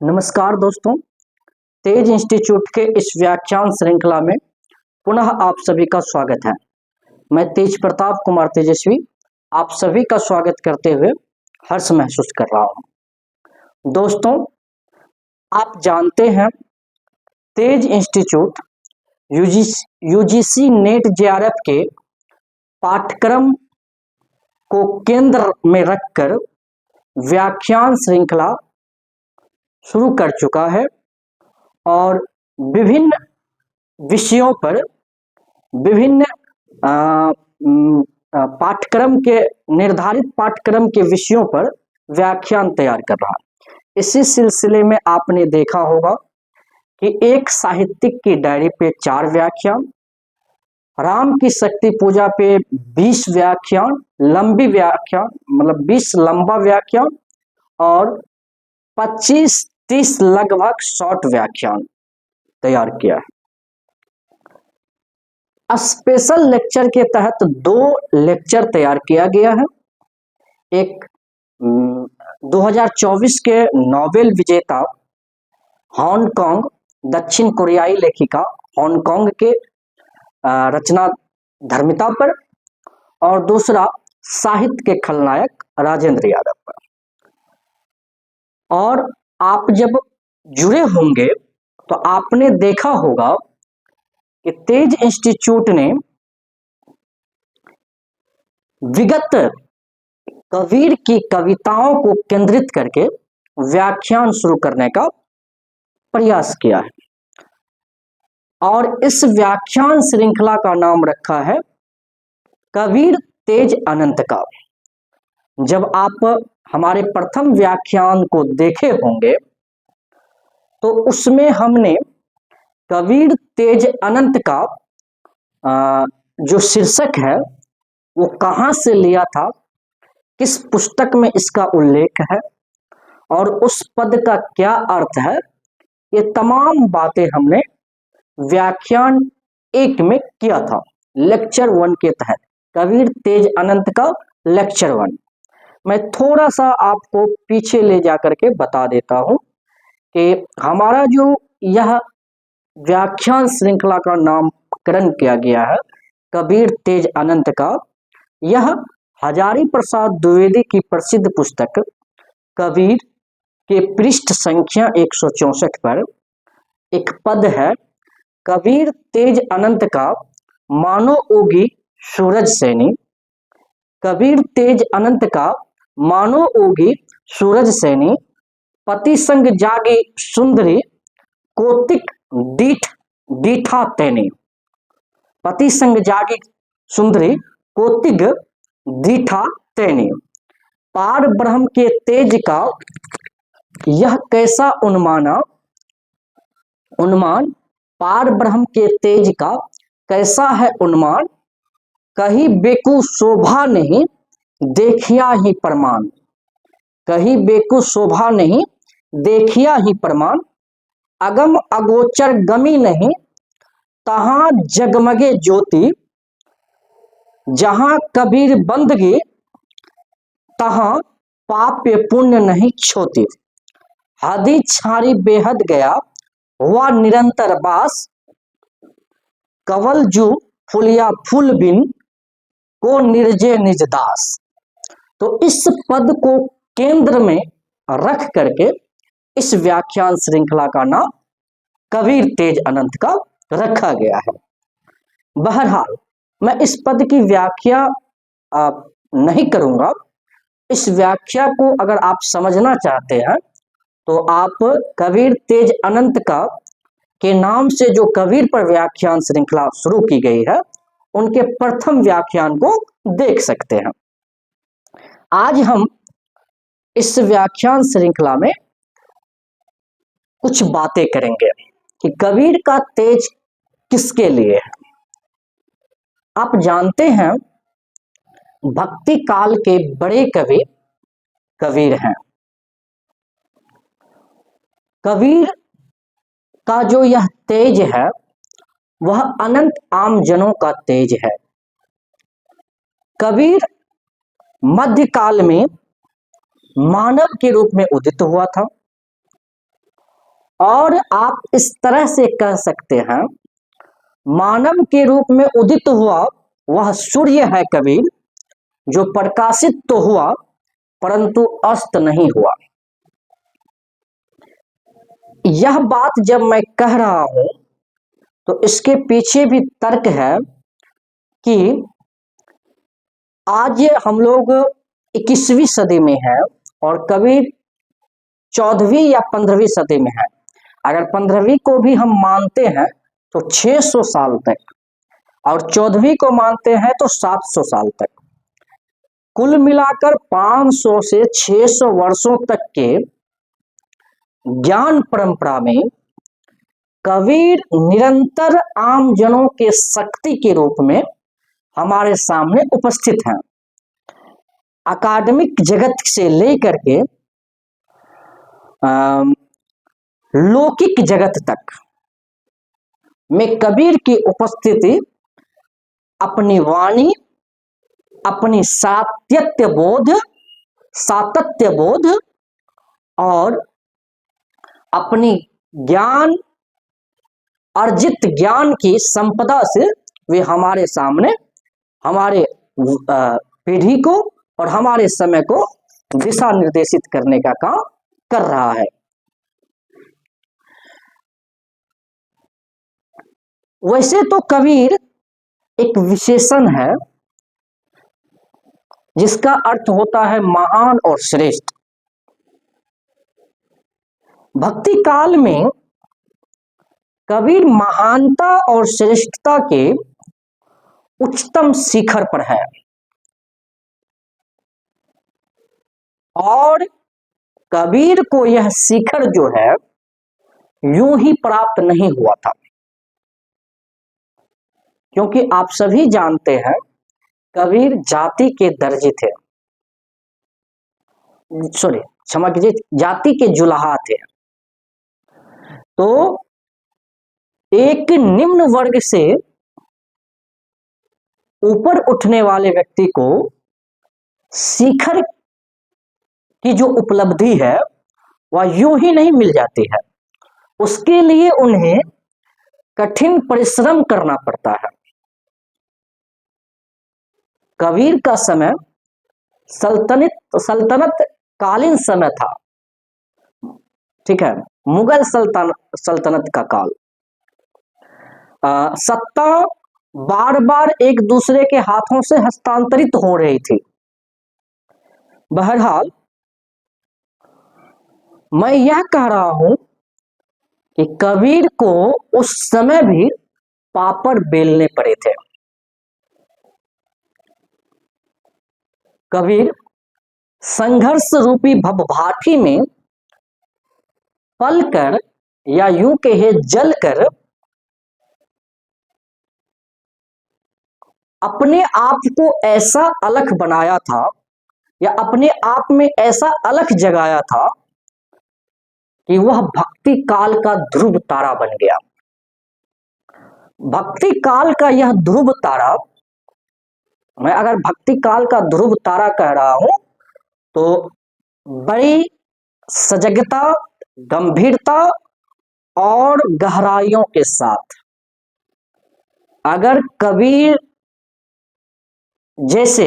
नमस्कार दोस्तों, तेज इंस्टीट्यूट के इस व्याख्यान श्रृंखला में पुनः आप सभी का स्वागत है। मैं तेज प्रताप कुमार तेजस्वी आप सभी का स्वागत करते हुए हर्ष महसूस कर रहा हूं। दोस्तों, आप जानते हैं तेज इंस्टीट्यूट यूजीसी नेट जेआरएफ के पाठ्यक्रम को केंद्र में रखकर व्याख्यान श्रृंखला शुरू कर चुका है और विभिन्न विषयों पर विभिन्न पाठ्यक्रम के निर्धारित पाठ्यक्रम के विषयों पर व्याख्यान तैयार कर रहा है। इसी सिलसिले में आपने देखा होगा कि एक साहित्यिक की डायरी पे 4 व्याख्यान, राम की शक्ति पूजा पे 20 व्याख्यान, लंबी व्याख्यान मतलब 20 लंबा व्याख्यान और 25-30 लगभग शॉर्ट व्याख्यान तैयार किया है। स्पेशल लेक्चर के तहत 2 लेक्चर तैयार किया गया है। एक 2024 के नोबेल विजेता हांगकांग दक्षिण कोरियाई लेखिका हांगकांग के रचना धर्मिता पर और दूसरा साहित्य के खलनायक राजेंद्र यादव पर। और आप जब जुड़े होंगे तो आपने देखा होगा कि तेज इंस्टीट्यूट ने विगत कबीर की कविताओं को केंद्रित करके व्याख्यान शुरू करने का प्रयास किया है और इस व्याख्यान श्रृंखला का नाम रखा है कबीर तेज अनंत का। जब आप हमारे प्रथम व्याख्यान को देखे होंगे तो उसमें हमने कबीर तेज अनंत का जो शीर्षक है वो कहाँ से लिया था, किस पुस्तक में इसका उल्लेख है और उस पद का क्या अर्थ है, ये तमाम बातें हमने व्याख्यान 1 में किया था। लेक्चर 1 के तहत कबीर तेज अनंत का लेक्चर 1 मैं थोड़ा सा आपको पीछे ले जाकर के बता देता हूं कि हमारा जो यह व्याख्यान श्रृंखला का नामकरण किया गया है कबीर तेज अनंत का, यह हजारी प्रसाद द्विवेदी की प्रसिद्ध पुस्तक कबीर के पृष्ठ संख्या 164 पर एक पद है, कबीर तेज अनंत का मानो उगी सूरज सैनी। कबीर तेज अनंत का मानो उगी सूरज सैनी, पति संग जागी सुंदरी कोतिक दीठा तैनी। पति संग जागी सुंदरी कोतिक दीठा तैनी। पार ब्रह्म के तेज का यह कैसा उन्मान पार ब्रह्म के तेज का कैसा है उन्मान, कहीं बेकू शोभा नहीं देखिया ही प्रमाण। कहीं बेकू शोभा नहीं देखिया ही प्रमाण, अगम अगोचर गमी नहीं तहां जगमगे ज्योति। जहां कबीर बंदगी तहां पाप्य पुण्य नहीं छोती। हदी छारी बेहद गया हुआ निरंतर बास, कवल जू फुलिया फूल बिन को निर्जय निज दास। तो इस पद को केंद्र में रख करके इस व्याख्यान श्रृंखला का नाम कबीर तेज अनंत का रखा गया है। बहरहाल मैं इस पद की व्याख्या नहीं करूंगा। इस व्याख्या को अगर आप समझना चाहते हैं तो आप कबीर तेज अनंत का के नाम से जो कबीर पर व्याख्यान श्रृंखला शुरू की गई है उनके प्रथम व्याख्यान को देख सकते हैं। आज हम इस व्याख्यान श्रृंखला में कुछ बातें करेंगे कि कबीर का तेज किसके लिए है। आप जानते हैं भक्ति काल के बड़े कवि कबीर हैं। कबीर का जो यह तेज है वह अनंत आम जनों का तेज है। कबीर मध्यकाल में मानव के रूप में उदित हुआ था और आप इस तरह से कह सकते हैं, मानव के रूप में उदित हुआ वह सूर्य है कबीर, जो प्रकाशित तो हुआ परंतु अस्त नहीं हुआ। यह बात जब मैं कह रहा हूं तो इसके पीछे भी तर्क है कि आज हम लोग 21वीं सदी में हैं और कबीर 14वीं या 15वीं सदी में है। अगर 15वीं को भी हम मानते हैं तो 600 साल तक, और 14वीं को मानते हैं तो 700 साल तक, कुल मिलाकर 500 से 600 वर्षों तक के ज्ञान परंपरा में कबीर निरंतर आम जनों के शक्ति के रूप में हमारे सामने उपस्थित हैं। अकादमिक जगत से लेकर के लौकिक जगत तक में कबीर की उपस्थिति अपनी वाणी, अपनी सातत्य बोध और अपनी ज्ञान अर्जित ज्ञान की संपदा से वे हमारे सामने हमारे पीढ़ी को और हमारे समय को दिशा निर्देशित करने का काम कर रहा है। वैसे तो कबीर एक विशेषण है जिसका अर्थ होता है महान और श्रेष्ठ। भक्ति काल में कबीर महानता और श्रेष्ठता के उच्चतम शिखर पर है और कबीर को यह शिखर जो है यूं ही प्राप्त नहीं हुआ था, क्योंकि आप सभी जानते हैं कबीर जाति के दर्जी थे, क्षमा कीजिए, जाति के जुलाहा थे। तो एक निम्न वर्ग से ऊपर उठने वाले व्यक्ति को शिखर की जो उपलब्धि है वह यूं ही नहीं मिल जाती है, उसके लिए उन्हें कठिन परिश्रम करना पड़ता है। कबीर का समय सल्तनत कालीन समय था, ठीक है, मुगल सल्तनत का काल। सत्ता बार बार एक दूसरे के हाथों से हस्तांतरित हो रही थी। बहरहाल मैं यह कह रहा हूं कि कबीर को उस समय भी पापड़ बेलने पड़े थे। कबीर संघर्ष रूपी भवभाठी में पलकर या यूं कहे जलकर अपने आप को ऐसा अलख बनाया था या अपने आप में ऐसा अलख जगाया था कि वह भक्ति काल का ध्रुव तारा बन गया। भक्ति काल का यह ध्रुव तारा, मैं अगर भक्ति काल का ध्रुव तारा कह रहा हूं तो बड़ी सजगता, गंभीरता और गहराइयों के साथ, अगर कबीर जैसे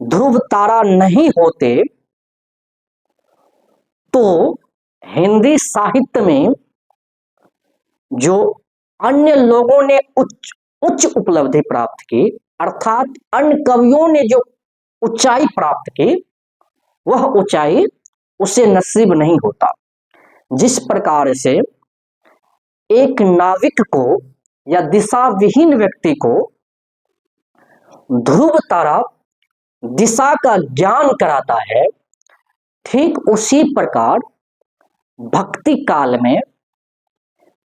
ध्रुव तारा नहीं होते तो हिंदी साहित्य में जो अन्य लोगों ने उच्च उपलब्धि प्राप्त की, अर्थात अन्य कवियों ने जो ऊंचाई प्राप्त की, वह ऊंचाई उसे नसीब नहीं होता। जिस प्रकार से एक नाविक को या दिशा विहीन व्यक्ति को ध्रुव तारा दिशा का ज्ञान कराता है, ठीक उसी प्रकार भक्ति काल में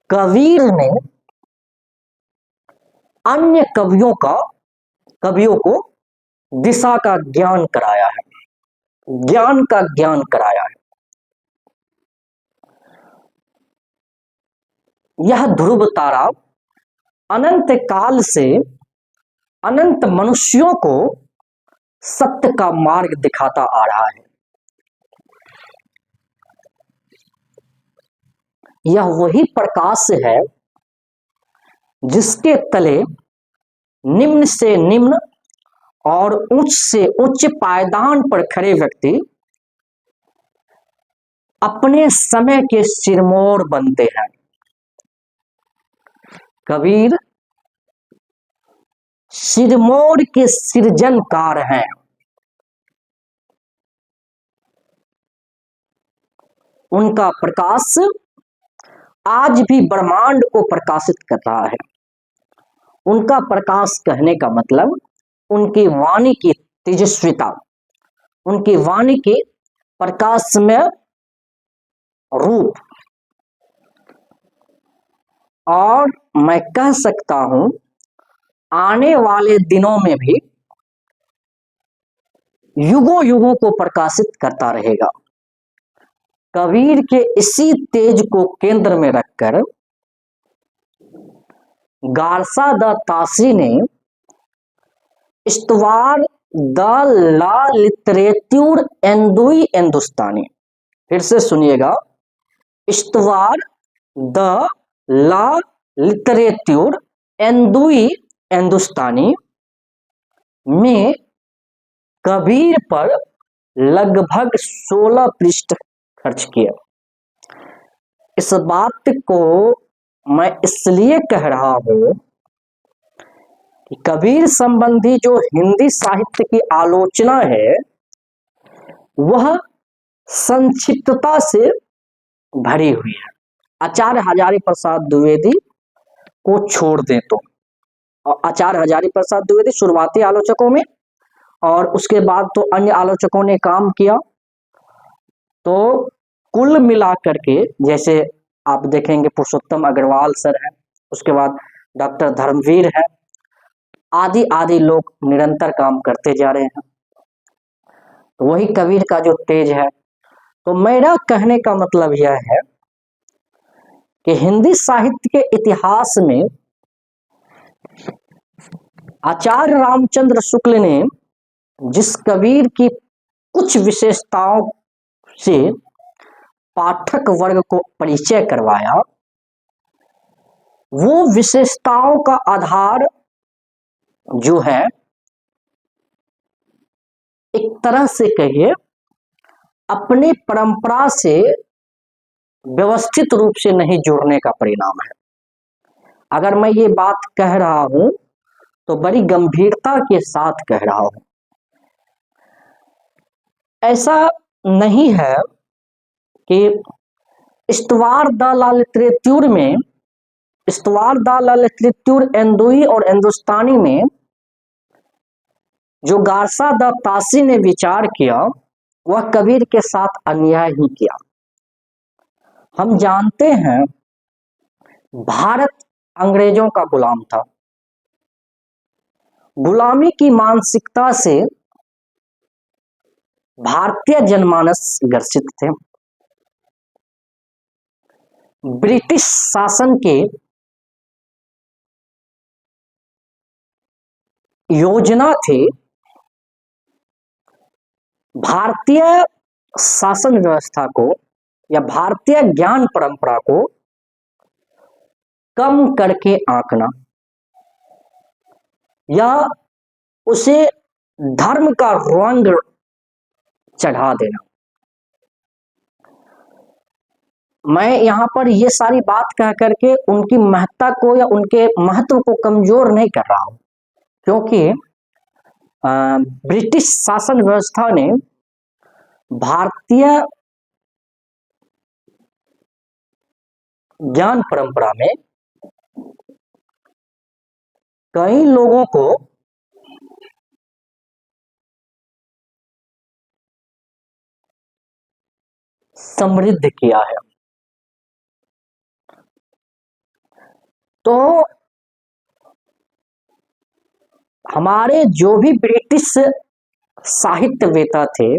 कबीर ने अन्य कवियों को दिशा का ज्ञान कराया है, ज्ञान का ज्ञान कराया है। यह ध्रुव तारा अनंत काल से अनंत मनुष्यों को सत्य का मार्ग दिखाता आ रहा है। यह वही प्रकाश है जिसके तले निम्न से निम्न और उच्च से उच्च पायदान पर खड़े व्यक्ति अपने समय के सिरमौर बनते हैं। कबीर सिरमौर के सृजनकार हैं। उनका प्रकाश आज भी ब्रह्मांड को प्रकाशित कर रहा है। उनका प्रकाश कहने का मतलब उनकी वाणी की तेजस्विता, उनकी वाणी के प्रकाशमय रूप। और मैं कह सकता हूं आने वाले दिनों में भी युगों युगों को प्रकाशित करता रहेगा। कबीर के इसी तेज को केंद्र में रखकर गारसा द तासी ने इस्तवार द ला लिटरेच्यूर एंदुई हिंदुस्तानी, फिर से सुनिएगा, इस्तवार द ला लिटरेच्यूर एंदुई हिंदुस्तानी में कबीर पर लगभग 16 पृष्ठ खर्च किया। इस बात को मैं इसलिए कह रहा हूं कि कबीर संबंधी जो हिंदी साहित्य की आलोचना है वह संक्षिप्तता से भरी हुई है। आचार्य हजारी प्रसाद द्विवेदी को छोड़ दे तो, आचार्य हजारी प्रसाद द्विवेदी शुरुआती आलोचकों में, और उसके बाद तो अन्य आलोचकों ने काम किया, तो कुल मिलाकर के जैसे आप देखेंगे पुरुषोत्तम अग्रवाल सर है, उसके बाद डॉक्टर धर्मवीर है, आदि आदि लोग निरंतर काम करते जा रहे हैं। तो वही कबीर का जो तेज है। तो मेरा कहने का मतलब यह है कि हिंदी साहित्य के इतिहास में आचार्य रामचंद्र शुक्ल ने जिस कबीर की कुछ विशेषताओं से पाठक वर्ग को परिचय करवाया, वो विशेषताओं का आधार जो है एक तरह से कहिए अपने परंपरा से व्यवस्थित रूप से नहीं जोड़ने का परिणाम है। अगर मैं ये बात कह रहा हूं तो बड़ी गंभीरता के साथ कह रहा हूं। ऐसा नहीं है कि इस्तवार द ला लिटरेच्यूर में, इस्तवार द ला लिटरेच्यूर एंदुई और हिंदुस्तानी में जो गारसा द तासी ने विचार किया वह कबीर के साथ अन्याय ही किया। हम जानते हैं भारत अंग्रेजों का गुलाम था। गुलामी की मानसिकता से भारतीय जनमानस ग्रसित थे। ब्रिटिश शासन के योजना थे भारतीय शासन व्यवस्था को या भारतीय ज्ञान परंपरा को कम करके आंकना या उसे धर्म का रंग चढ़ा देना। मैं यहां पर यह सारी बात कह करके उनकी महत्ता को या उनके महत्व को कमजोर नहीं कर रहा हूं, क्योंकि ब्रिटिश शासन व्यवस्था ने भारतीय ज्ञान परंपरा में कई लोगों को समृद्ध किया है। तो हमारे जो भी ब्रिटिश साहित्यवेता थे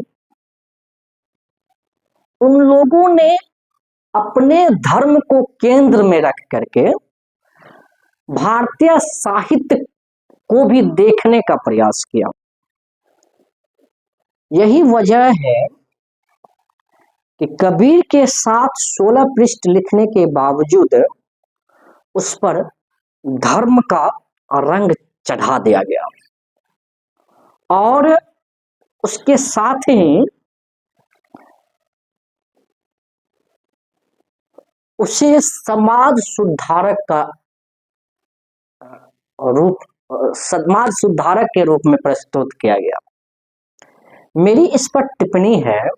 उन लोगों ने अपने धर्म को केंद्र में रख करके भारतीय साहित्य को भी देखने का प्रयास किया। यही वजह है कि कबीर के साथ 16 पृष्ठ लिखने के बावजूद उस पर धर्म का रंग चढ़ा दिया गया और उसके साथ ही उसे समाज सुधारक का रूप समाज सुधारक के रूप में प्रस्तुत किया गया। मेरी इस पर टिप्पणी है,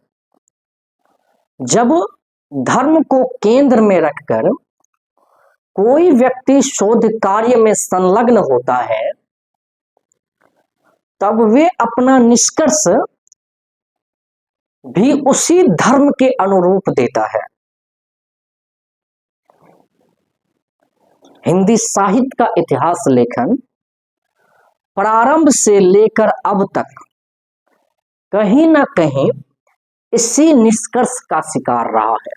जब धर्म को केंद्र में रखकर कोई व्यक्ति शोध कार्य में संलग्न होता है तब वे अपना निष्कर्ष भी उसी धर्म के अनुरूप देता है। हिंदी साहित्य का इतिहास लेखन प्रारंभ से लेकर अब तक कहीं ना कहीं इसी निष्कर्ष का शिकार रहा है।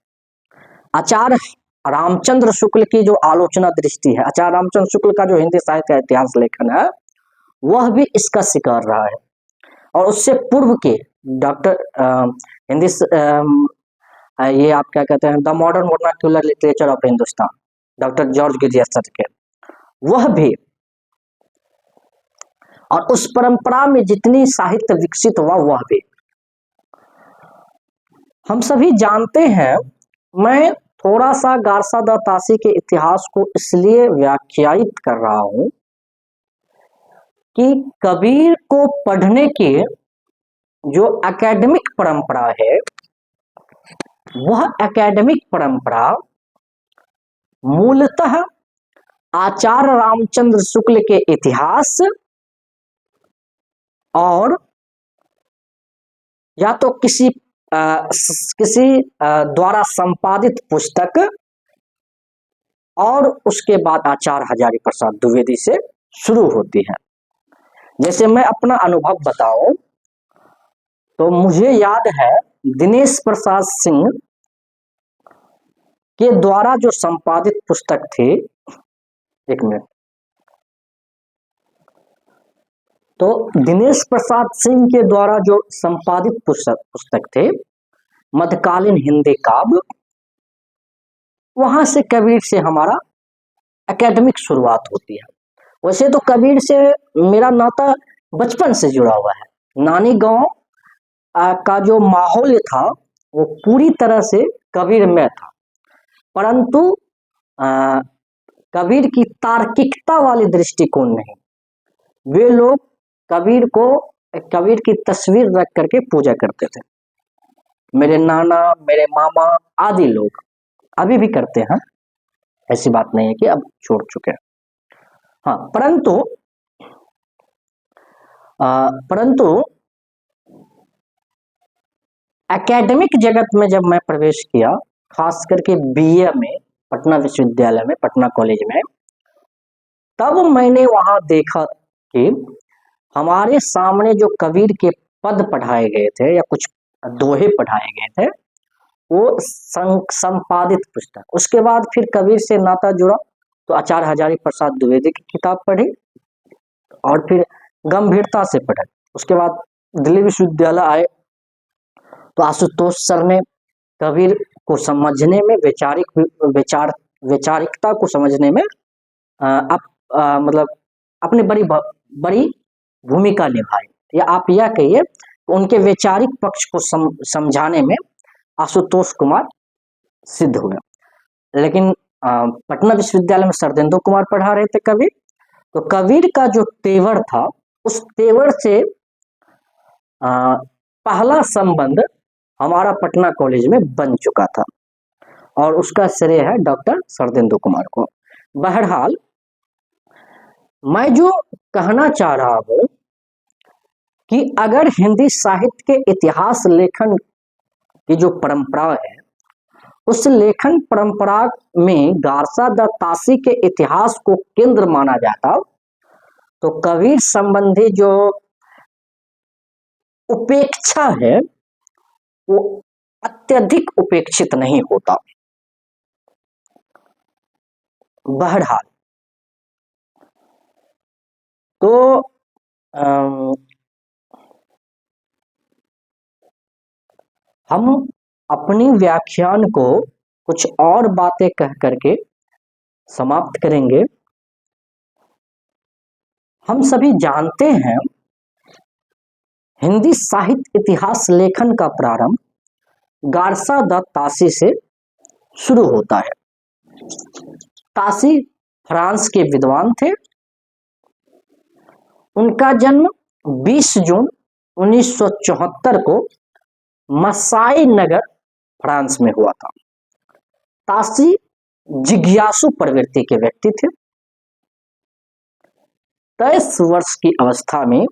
आचार्य रामचंद्र शुक्ल की जो आलोचना दृष्टि है, आचार्य रामचंद्र शुक्ल का जो हिंदी साहित्य का इतिहास लेखन है, वह भी इसका शिकार रहा है। और उससे पूर्व के डॉक्टर हिंदी ये आप क्या कहते हैं, the modern vernacular literature of Hindustan, doctor George Grierson के, वह भी, और उस परंपरा में जितनी साहित्य विकसित हुआ वह भी। हम सभी जानते हैं, मैं थोड़ा सा गारसा द तासी के इतिहास को इसलिए व्याख्यायित कर रहा हूं कि कबीर को पढ़ने की जो एकेडमिक परंपरा है, वह एकेडमिक परंपरा मूलतः आचार्य रामचंद्र शुक्ल के इतिहास और या तो किसी द्वारा संपादित पुस्तक और उसके बाद आचार्य हजारी प्रसाद द्विवेदी से शुरू होती है। जैसे मैं अपना अनुभव बताऊं तो मुझे याद है दिनेश प्रसाद सिंह के द्वारा जो संपादित पुस्तक थी, एक मिनट, तो दिनेश प्रसाद सिंह के द्वारा जो संपादित पुस्तक थे मध्यकालीन हिंदी काव्य, वहां से कबीर से हमारा एकेडमिक शुरुआत होती है। वैसे तो कबीर से मेरा नाता बचपन से जुड़ा हुआ है। नानी गांव का जो माहौल था वो पूरी तरह से कबीर में था, परंतु कबीर की तार्किकता वाली दृष्टिकोण नहीं। वे लोग कबीर की तस्वीर रख करके पूजा करते थे। मेरे नाना, मेरे मामा आदि लोग अभी भी करते हैं, ऐसी बात नहीं है कि अब छोड़ चुके हैं। हाँ, परंतु एकेडमिक जगत में जब मैं प्रवेश किया, खास करके बीए में पटना विश्वविद्यालय में, पटना कॉलेज में, तब मैंने वहां देखा कि हमारे सामने जो कबीर के पद पढ़ाए गए थे या कुछ दोहे पढ़ाए गए थे, वो संपादित पुस्तक। उसके बाद फिर कबीर से नाता जुड़ा तो आचार्य हजारी प्रसाद द्विवेदी की किताब पढ़ी और फिर गंभीरता से पढ़ा। उसके बाद दिल्ली विश्वविद्यालय आए तो आशुतोष सर ने कबीर को समझने में, वैचारिकता को समझने में मतलब अपनी बड़ी भूमिका निभाई, या आप यह कहिए उनके वैचारिक पक्ष को समझाने में आशुतोष कुमार सिद्ध हुए। लेकिन पटना विश्वविद्यालय में सरदेंदु कुमार पढ़ा रहे थे कबीर, तो कबीर का जो तेवर था, उस तेवर से पहला संबंध हमारा पटना कॉलेज में बन चुका था और उसका श्रेय है डॉक्टर सरदेंदु कुमार को। बहरहाल, मैं जो कहना चाह रहा हूं कि अगर हिंदी साहित्य के इतिहास लेखन की जो परंपरा है, उस लेखन परंपरा में गारसा द तासी के इतिहास को केंद्र माना जाता, तो कबीर संबंधी जो उपेक्षा है वो अत्यधिक उपेक्षित नहीं होता। बहरहाल, तो हम अपनी व्याख्यान को कुछ और बातें कह करके समाप्त करेंगे। हम सभी जानते हैं हिंदी साहित्य इतिहास लेखन का प्रारंभ गारसा द तासी से शुरू होता है। तासी फ्रांस के विद्वान थे। उनका जन्म 20 जून 1974 को मसाई नगर फ्रांस में हुआ था। तासी जिज्ञासु प्रवृत्ति के व्यक्ति थे। 23 वर्ष की अवस्था में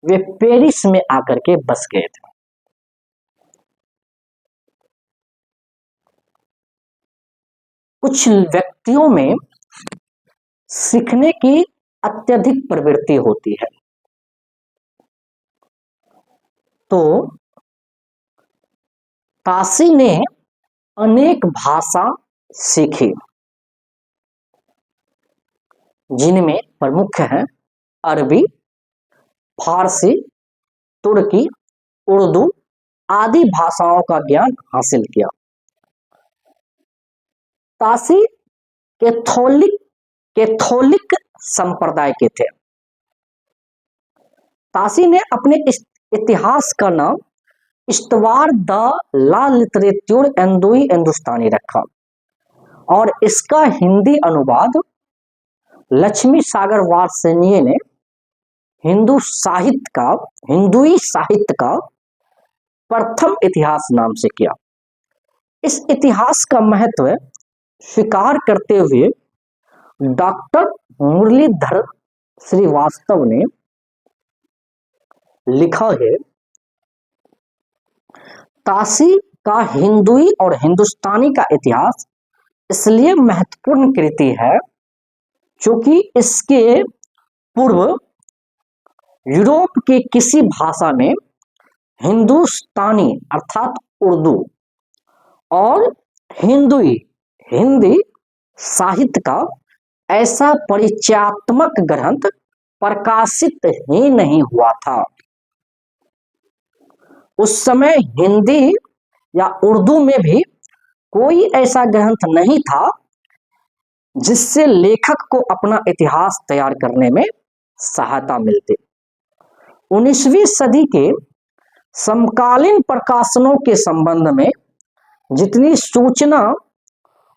वे पेरिस में आकर के बस गए थे। कुछ व्यक्तियों में सीखने की अत्यधिक प्रवृत्ति होती है, तो तासी ने अनेक भाषा सीखी, जिनमें प्रमुख हैं अरबी, फारसी, तुर्की, उर्दू आदि भाषाओं का ज्ञान हासिल किया। तासी कैथोलिक संप्रदाय के थे। तासी ने अपने इतिहास का नाम इस्टवार द ला लिटरेच्योर एंदोई हिंदुस्तानी रखा और इसका हिंदी अनुवाद लक्ष्मी सागर वात्सल्य ने हिंदुई साहित्य का प्रथम इतिहास नाम से किया। इस इतिहास का महत्व स्वीकार करते हुए डॉक्टर मुरलीधर श्रीवास्तव ने लिखा है, तासी का हिंदुई और हिंदुस्तानी का इतिहास इसलिए महत्वपूर्ण कृति है क्योंकि इसके पूर्व यूरोप के किसी भाषा में हिंदुस्तानी अर्थात उर्दू और हिंदी साहित्य का ऐसा परिचयात्मक ग्रंथ प्रकाशित ही नहीं हुआ था। उस समय हिंदी या उर्दू में भी कोई ऐसा ग्रंथ नहीं था जिससे लेखक को अपना इतिहास तैयार करने में सहायता मिलती। 19वीं सदी के समकालीन प्रकाशनों के संबंध में जितनी सूचना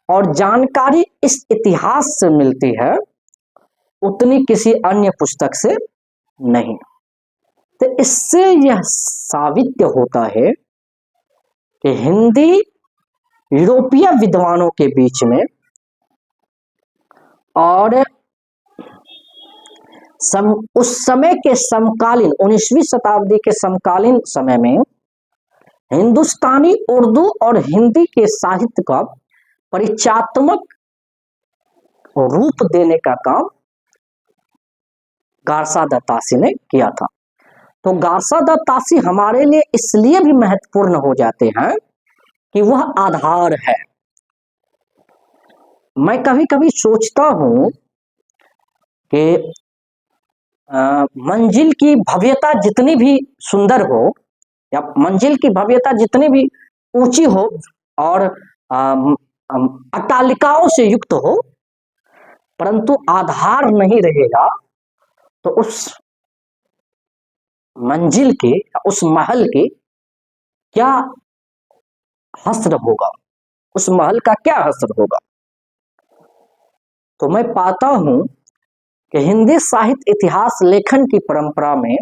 और जानकारी इस इतिहास से मिलती है उतनी किसी अन्य पुस्तक से नहीं। तो इससे यह साबित होता है कि हिंदी यूरोपीय विद्वानों के बीच में और उस समय के समकालीन 19वीं शताब्दी के समकालीन समय में हिंदुस्तानी उर्दू और हिंदी के साहित्य का परिचयात्मक रूप देने का काम गारसा द तासी ने किया था। तो गारसा द तासी हमारे लिए इसलिए भी महत्वपूर्ण हो जाते हैं कि वह आधार है। मैं कभी कभी सोचता हूं कि मंजिल की भव्यता जितनी भी सुंदर हो या मंजिल की भव्यता जितनी भी ऊंची हो और अट्टालिकाओं से युक्त हो, परंतु आधार नहीं रहेगा तो उस मंजिल के, उस महल के क्या हस्र होगा, उस महल का क्या हस्र होगा। तो मैं पाता हूं कि हिंदी साहित्य इतिहास लेखन की परंपरा में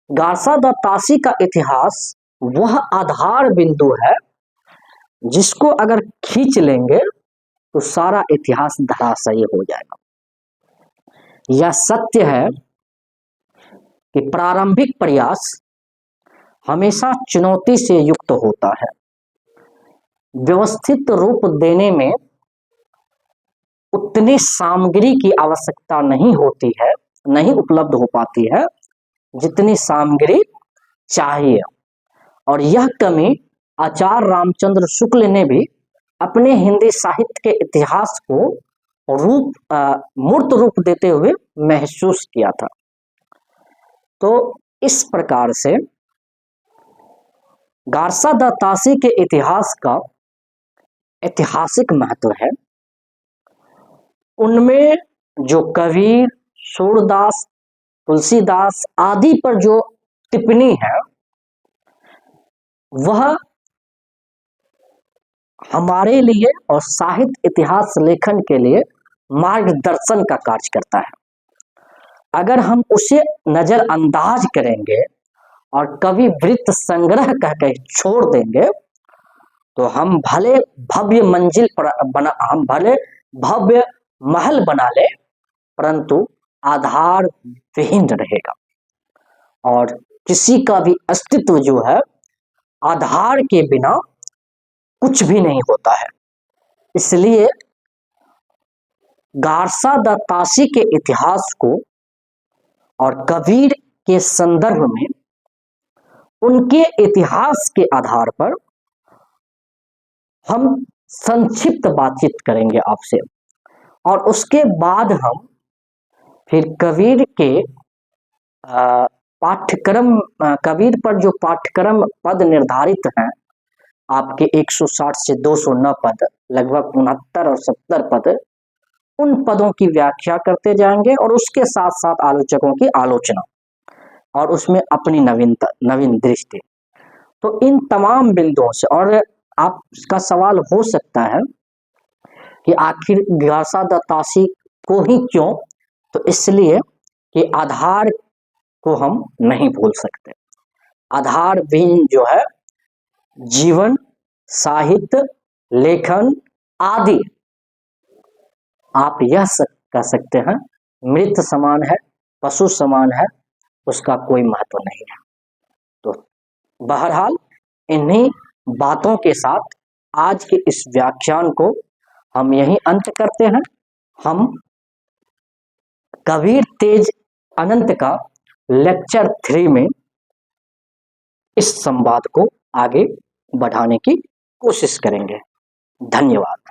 गारसा द तासी का इतिहास वह आधार बिंदु है जिसको अगर खींच लेंगे तो सारा इतिहास धराशायी हो जाएगा। यह सत्य है कि प्रारंभिक प्रयास हमेशा चुनौती से युक्त होता है। व्यवस्थित रूप देने में उतनी सामग्री की आवश्यकता नहीं होती है, नहीं उपलब्ध हो पाती है जितनी सामग्री चाहिए। और यह कमी आचार्य रामचंद्र शुक्ल ने भी अपने हिंदी साहित्य के इतिहास को मूर्त रूप देते हुए महसूस किया था। तो इस प्रकार से गारसा द तासी के इतिहास का ऐतिहासिक महत्व है। उनमें जो कबीर, सूरदास, तुलसीदास आदि पर जो टिप्पणी है वह हमारे लिए और साहित्य इतिहास लेखन के लिए मार्गदर्शन का कार्य करता है। अगर हम उसे नजरअंदाज करेंगे और कवि वृत्त संग्रह कह के छोड़ देंगे तो हम भले भव्य मंजिल पर हम भले भव्य महल बना ले परंतु आधार विहीन रहेगा और किसी का भी अस्तित्व जो है आधार के बिना कुछ भी नहीं होता है। इसलिए गारसा द तासी के इतिहास को और कबीर के संदर्भ में उनके इतिहास के आधार पर हम संक्षिप्त बातचीत करेंगे आपसे और उसके बाद हम फिर कबीर के पाठ्यक्रम कबीर पर जो पाठ्यक्रम पद निर्धारित हैं आपके 160 से 209 पद, लगभग 69 और 70 पद, उन पदों की व्याख्या करते जाएंगे और उसके साथ साथ आलोचकों की आलोचना और उसमें अपनी नवीन दृष्टि। तो इन तमाम बिंदुओं से और आपका सवाल हो सकता है कि आखिर गारसा द तासी को ही क्यों, तो इसलिए कि आधार को हम नहीं भूल सकते। आधार विहीन जो है जीवन, साहित्य, लेखन आदि आप यह कह सकते हैं मृत समान है, पशु समान है, उसका कोई महत्व नहीं है। तो बहरहाल इन्हीं बातों के साथ आज के इस व्याख्यान को हम यहीं अंत करते हैं। हम कबीर तेज अनंत का लेक्चर 3 में इस संवाद को आगे बढ़ाने की कोशिश करेंगे। धन्यवाद।